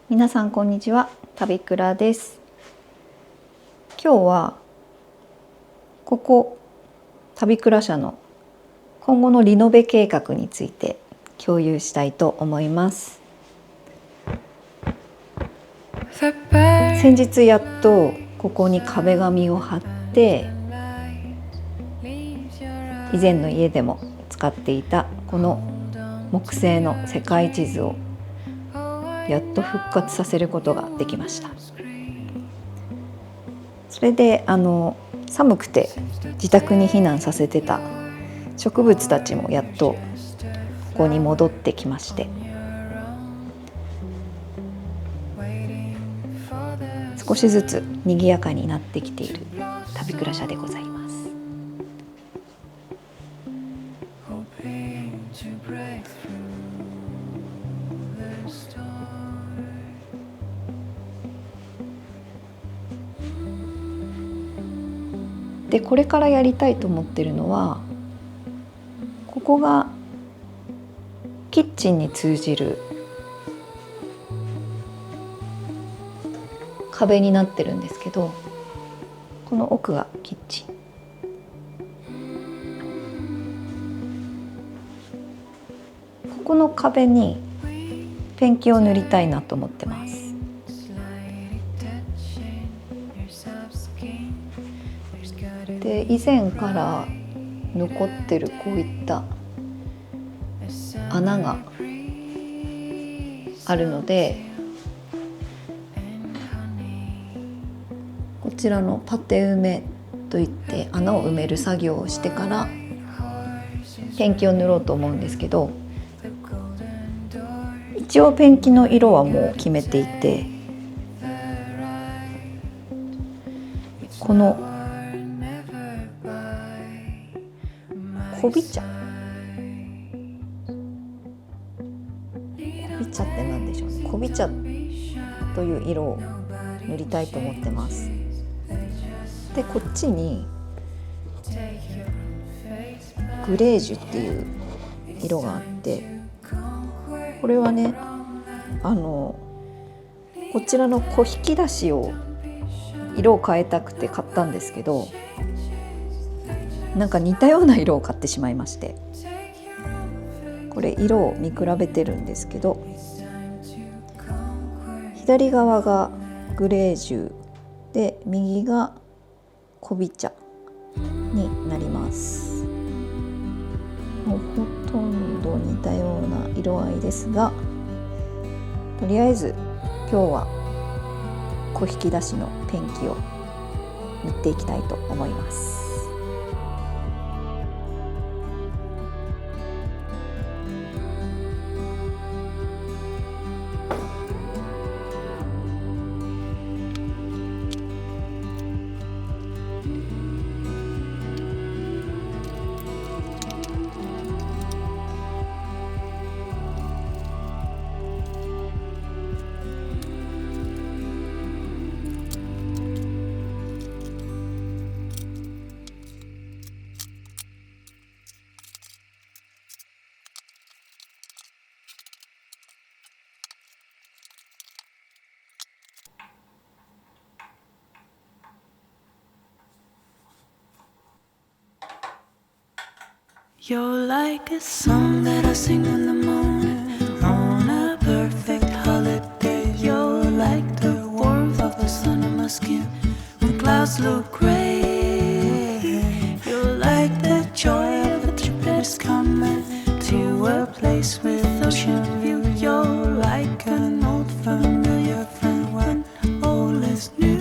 皆さんこんにちは、TABIKURAです。今日はここTABIKURA社の今後のリノベ計画について共有したいと思います。先日やっとここに壁紙を貼って以前の家でも使っていたこの木製の世界地図をやっと復活させることができました。それで寒くて自宅に避難させてた植物たちもやっとここに戻ってきまして、少しずつ賑やかになってきているTABIKURA社でございます。でこれからやりたいと思ってるのは、ここがキッチンに通じる壁になってるんですけど、この奥がキッチン。ここの壁にペンキを塗りたいなと思ってます。で以前から残ってるこういった穴があるので、こちらのパテ埋めといって穴を埋める作業をしてからペンキを塗ろうと思うんですけど、一応ペンキの色はもう決めていて、このこび茶って何でしょうね。こび茶という色を塗りたいと思ってます。でこっちにグレージュっていう色があって、これはねこちらの小引き出しを色を変えたくて買ったんですけど、なんか似たような色を買ってしまいまして、これ色を見比べてるんですけど、左側がグレージュで右がこび茶になります。もうほとんど似たような色合いですが、とりあえず今日は小引き出しのペンキを塗っていきたいと思います。You're like a song that I sing in the morning on a perfect holiday. You're like the warmth of the sun on my skin when clouds look gray. You're like the joy of a trip that is coming to a place with ocean view. You're like an old familiar friend when all is new.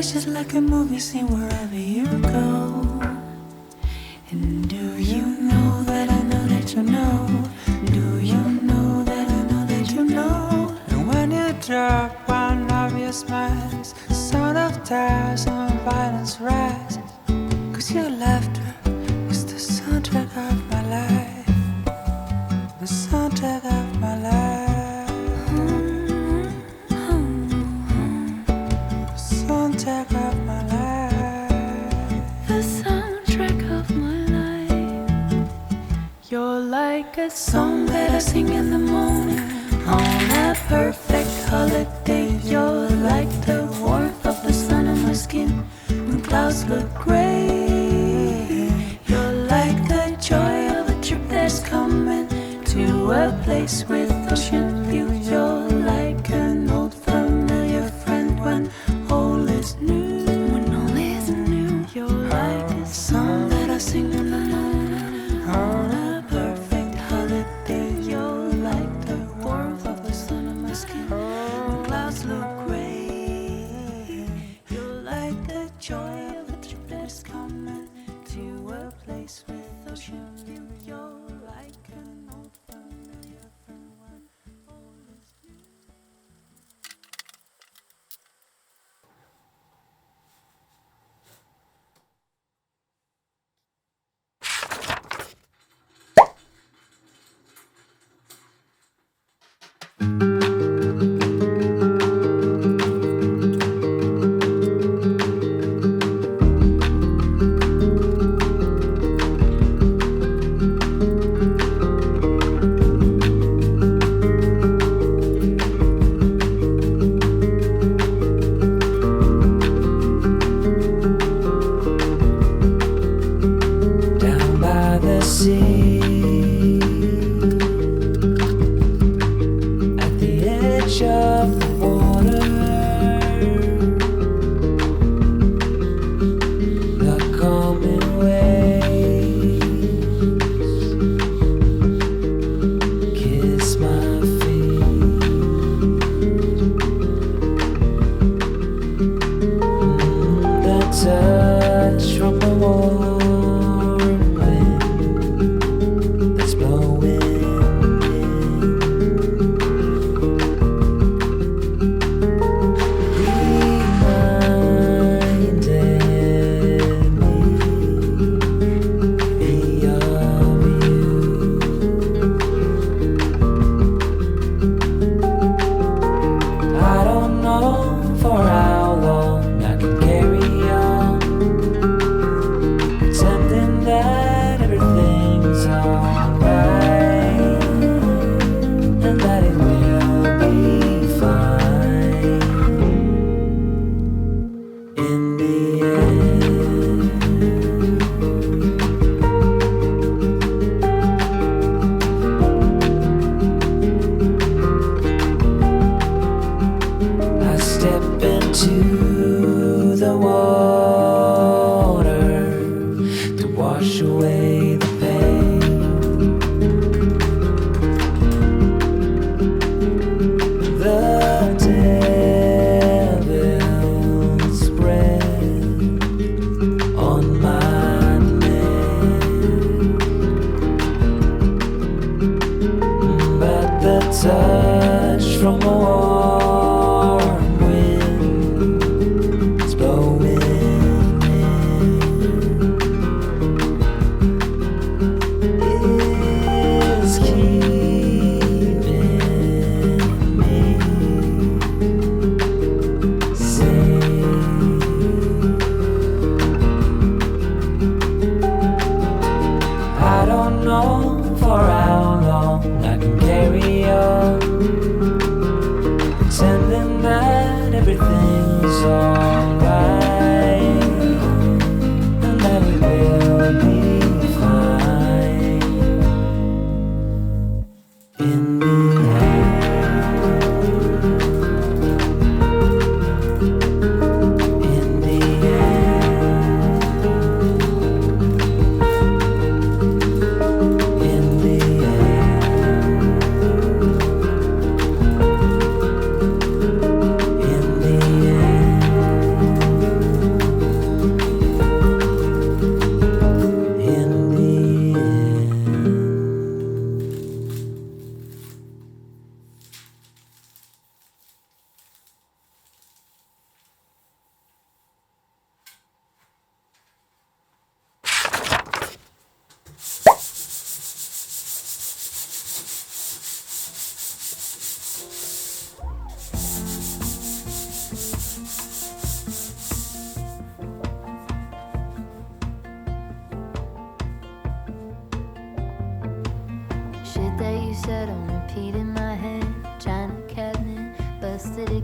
it's just like a movie scene wherever you go. And do you know that I know that you know? Do you know that I know that you know? And when you drop one of your smiles, the sound of tires and violence rise. 'Cause your laughter is the soundtrack of my life. The soundtrack of my life. The soundtrack of my life. The soundtrack of my life. You're like a song that I sing in the morning on a perfect holiday. You're like the warmth of the sun on my skin when clouds look gray. You're like the joy of a trip that's coming to a place with ocean view. You're like an old familiar friend when all is new. When all is new. You're like a song that I sing in the morning on a perfect holiday. You're like the warmth of the sun on my skin when clouds look gray. You're like the joy of a trip that's coming to a place with ocean view. You're like an old familiar friend when all is new. は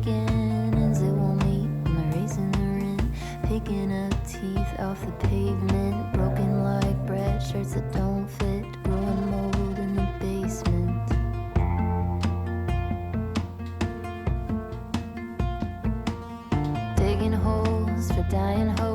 beginnings, it won't meet when the raisins are in. Picking up teeth off the pavement, broken like bread, shirts that don't fit, growing mold in the basement. Digging holes for dying hopes.